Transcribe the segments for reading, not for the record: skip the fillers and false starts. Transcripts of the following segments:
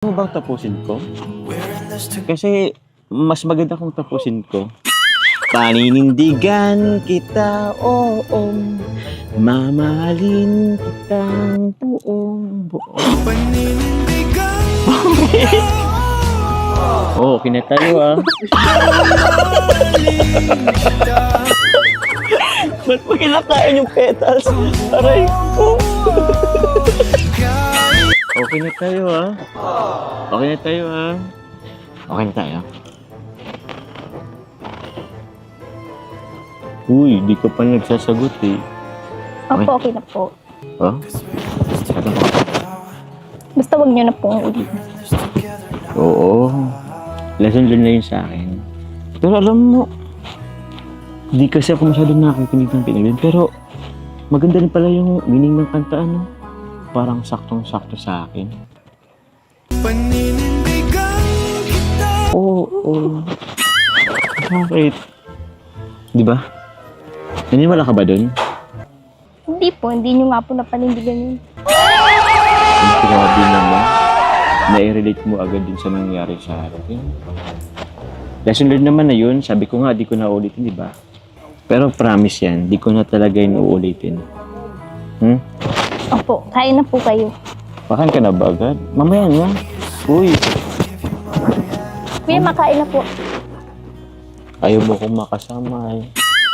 Ano bang tapusin ko? Kasi mas maganda kung tapusin ko. Paninindigan kita, oo. Mamahalin kitang buong buo. Paninindigan Oo, kinatayo ah. Ba't mo kinakain yung petals? Aray ko. Okay na tayo ah. Okay na tayo ah. Okay na tayo. Uy, di ko pa nagsasagot eh. Opo, okay na po. Oh? Ano ba? Basta wag niyo na pong ulit. Oo. Lesson learned na yun sa akin. Pero alam mo, di kasi ako masyado nakikinig ng pinagin. Pero maganda rin pala yung meaning ng kanta, ano? Parang saktong-sakto sa akin. Paninindigan kita. Oo. Bakit? Di ba? Naniwala ka ba dun? Hindi po, hindi niyo nga po napanindigan yun. Grabe naman. Na-relate mo agad din sa nangyari sa akin. Lesson learned naman na yun. Sabi ko nga, di ko na ulitin, di ba? Pero promise yan, di ko na talaga yun uulitin. Opo, kain na po kayo. Pakan ka na ba agad? Mamaya na. Uy, Kuya, makain na po. ayaw mo kong makasama eh.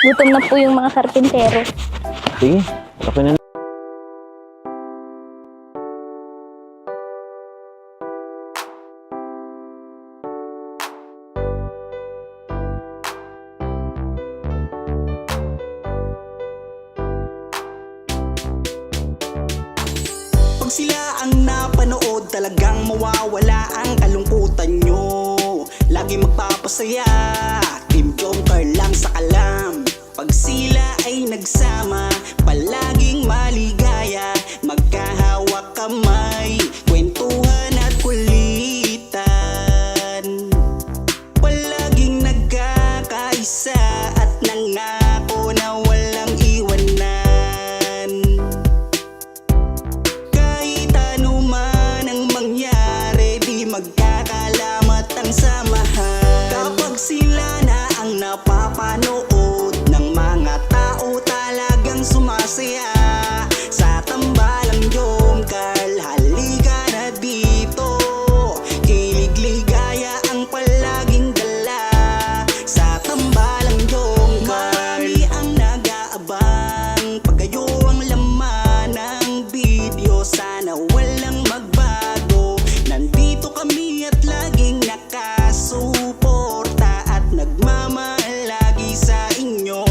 Gutom na po yung mga karpintero. Sige, okay na. Pag sila ang napanood, talagang mawawala ang kalungkutan nyo. Lagi magpapasaya, Team Joker lang sa kalam. Pag sila ay nagsama, palaging maligaya. Magkahawak kamay, kwentuhan at kulitan. Palaging nagkakaisa at nangako na walang iwanan. Kahit ano man ang mangyari, di magkakalamat ang samahan. Kapag sila na ang napapanood ng mga tao, talagang sumasaya. Sa tambalang Jomcar, halika na dito. Kilig ligaya ang palaging dala. Sa tambalang Jomcar, marami ang nag-aabang. Pag kayo ang laman ng video, sana walang magbago. Nandito kami at laging nakasuporta at nagmamahal lagi sa inyo.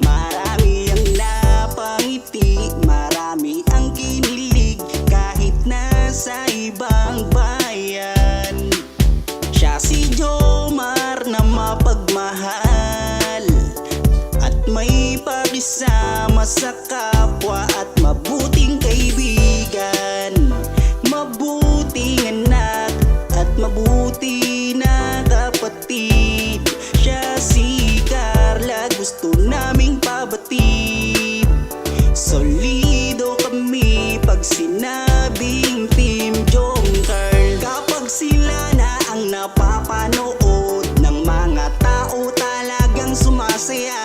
Marami ang napangiti, marami ang kinilig kahit nasa ibang bayan. Siya si Jomar na mapagmahal at may pakisama sa kapwa at mabuting kaibigan. Mabuting anak at mabuti na kapatid. Siya si Carla, gusto naming pabatid. Solido kami pag sinabing Team Joker. Kapag sila na ang napapanood ng mga tao, talagang sumasaya.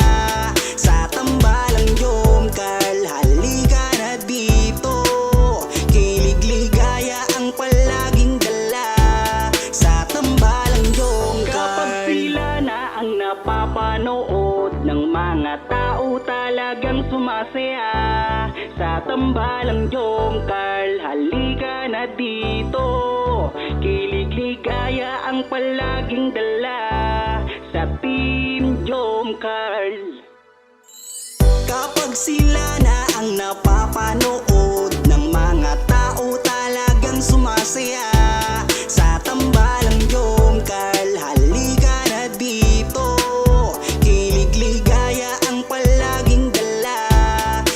Sa tambalang Jomcar, halika na dito. Kilig ligaya ang palaging dala. Sa tambalang Jomcar. Kapag sila na ang napapanood ng mga tao, talagang sumasaya. Sa tambalang Jomcar, halika na dito. Kilig ligaya ang palaging dala. Sa Team Jomcar. Kapag sila na ang napapanood ng mga tao, talagang sumasaya. Sa tambalang Jomcar, halika na dito. Kilig ligaya ang palaging dala.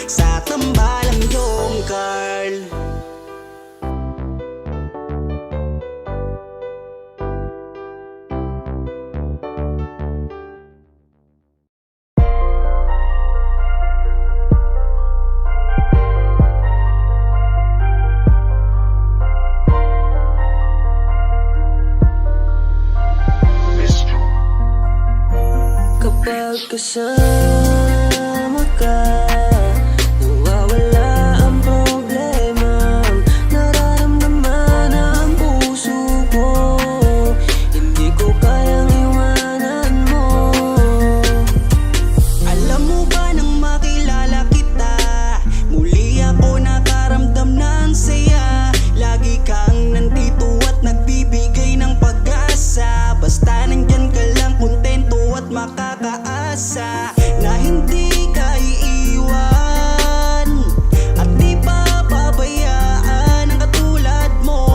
Sa tambalang Jomcar. kasama ka, nawawala ang problema. Nararamdaman ang puso ko, hindi ko kayang iwanan mo. Alam mo ba nang makilala kita, muli ako nakaramdam ng saya. Lagi kang nandito at nagbibigay ng pag-asa. Basta nandyan ka lang, kontento at makakaasa na hindi ka iiwan at di papabayaan ang katulad mo.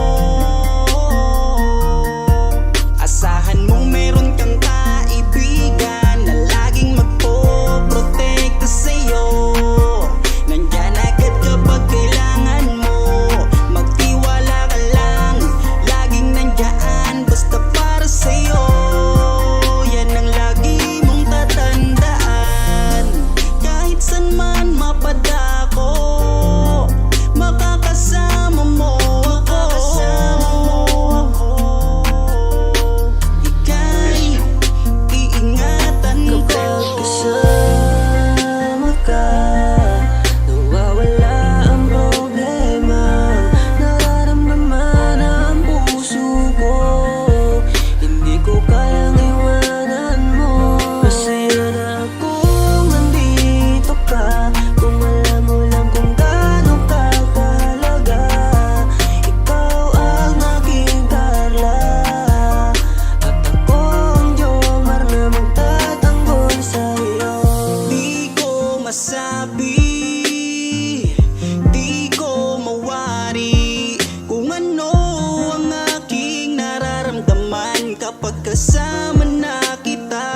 Asahan mong meron kang kaibigan na laging magpoprotekta sa'yo. Nandyan agad kapag kailangan mo, magtiwala ka lang, laging nandyan basta para sa'yo. Yan ang lagi mong tatandaan, kahit san man mapadako, makakasama mo ako. Ika'y iingatan ko. Kapag kasama ka, nawawala ang problema. Nararamdaman ang puso ko, hindi ko kayang iwanan mo. Masaya na akong nandito ka, kung alam mo lang kung gaano ka kahalaga. Ikaw ang aking Carla, at ako ang Jomar na magtatanggol sa'yo. Di ko masabi, di ko mawari kung ano ang aking nararamdaman kapag kasama na kita.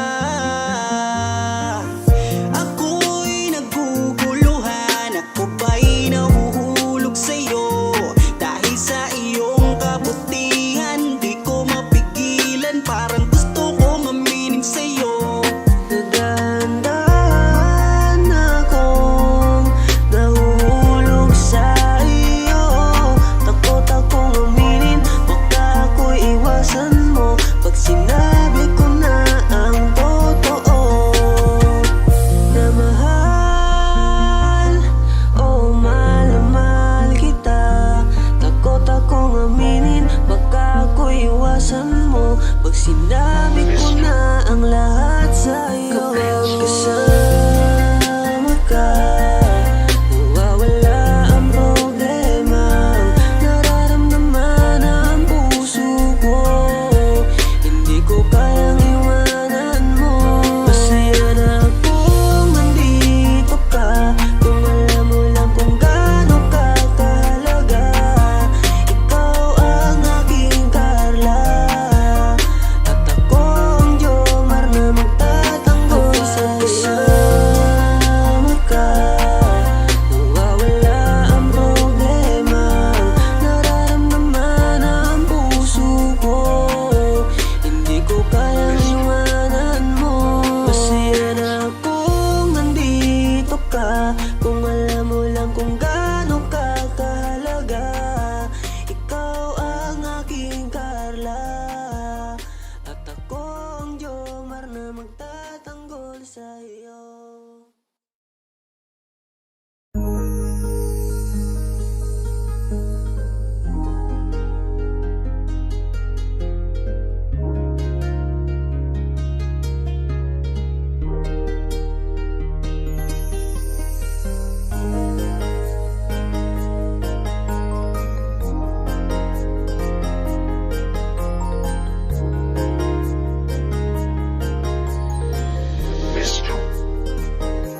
Ako'y naguguluhan, ako ba'y nahuhulog sa'yo? Dahil sa iyong kabutihan, di ko mapigilan, parang gusto ko maminin sa'yo. Nagdahan akong nahuhulog sa iyo. Takot akong aminin, baka ako'y iwasan mo pag sinabi ko na ang totoo. Na mahal, oh mahal na mahal kita. Takot akong aminin, baka ako'y iwasan mo pag sinabi ko na ang lahat sa'yo. Kapag kasama ka, nawawala ang problema. Nararamdaman ang puso ko, hindi ko kayang iwanan mo. Masaya na akong nandito ka, kung alam mo lang kung gaano ka kahalaga. Ikaw ang aking Carla, at ako ang Jomar na magtatanggol sa'yo. Kasama ka, nawawala ang problema. Nararamdaman ang puso ko, hindi ko kayang iwanan mo. Masaya na akong nandito ka, kung alam mo lang kung gaano ka kahalaga. Ikaw ang aking Carla, at ako ang Jomar na magtatanggol sa'yo.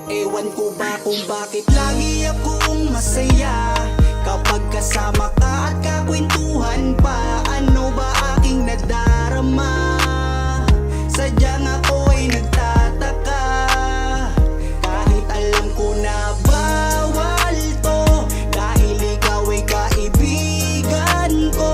Ewan ko ba kung bakit lagi akong masaya kapag kasama ka at kakwentuhan pa. Ano ba aking nadarama? Sadyang ako'y nagtataka, kahit alam ko na bawal to, dahil ikaw ay kaibigan ko.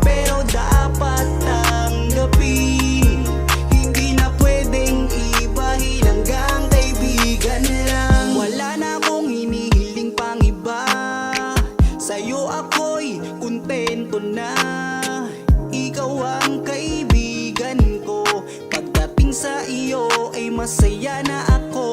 Pero dapat tanggapin, hindi na pwedeng ibahin, hanggang kaibigan lang. Wala na akong hinihiling pang iba, sa'yo ako'y kontento na. Ikaw ang kaibigan ko, pagdating sa iyo ay masaya na ako.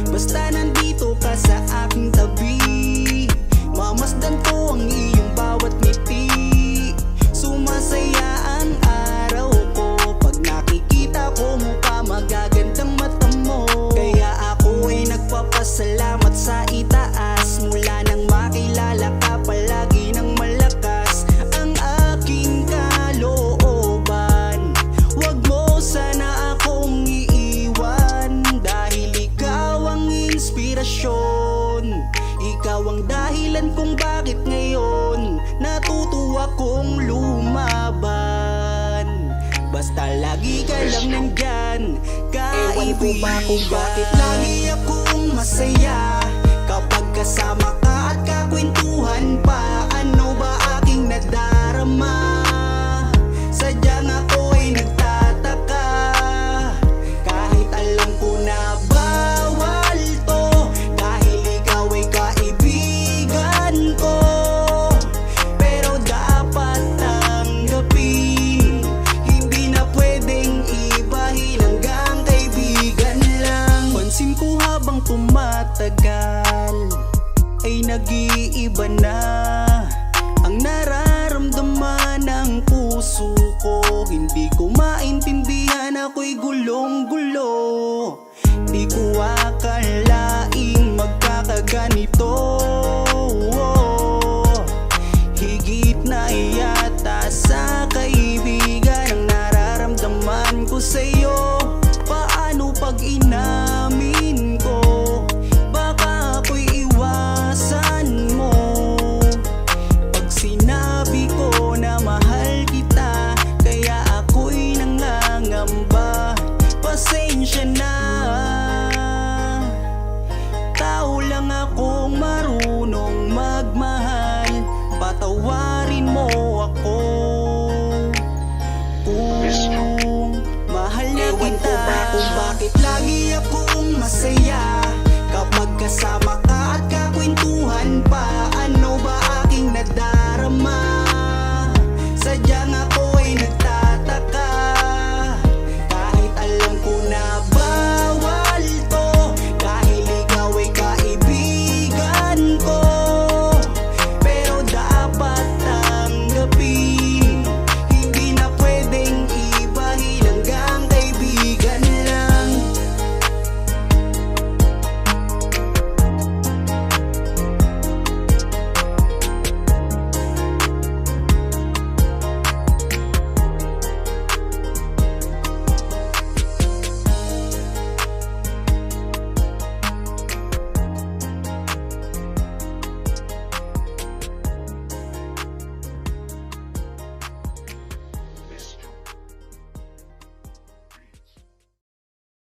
Basta nandito ka sa aking tabi, mamasdan ko ang iyong bawat ngiti. Sumasaya ang araw ko pag nakikita ko mukha magagandang mata mo. Kaya ako ay nagpapasalamat sa itaas. Mula nang makilala ka palagi ng malakas ang aking kalooban. Wag mo sana akong iiwan, dahil ikaw ang inspirasyon. Ikaw ang dahilan kung bakit ngayon natutuwa kong lumaban. Basta lagi ka lang nandyan, kaibigan. Kung bakit lagi akong masaya kapag kasama ka at kakwentuhan pa. Ano ba aking nadarama? Sadyang ako ay nagtataka, kahit alam ko na bawal to, dahil ikaw ay kaibigan ko. Pero dapat tanggapin, hindi na pwedeng ibahin hanggang kaibigan lang. Pansin ko habang tumatagal ay nag-iiba na ang nararamdaman ng puso ko. Hindi ko maintindihan, ako'y gulong-gulo. Di ko akalaing magkakaganito.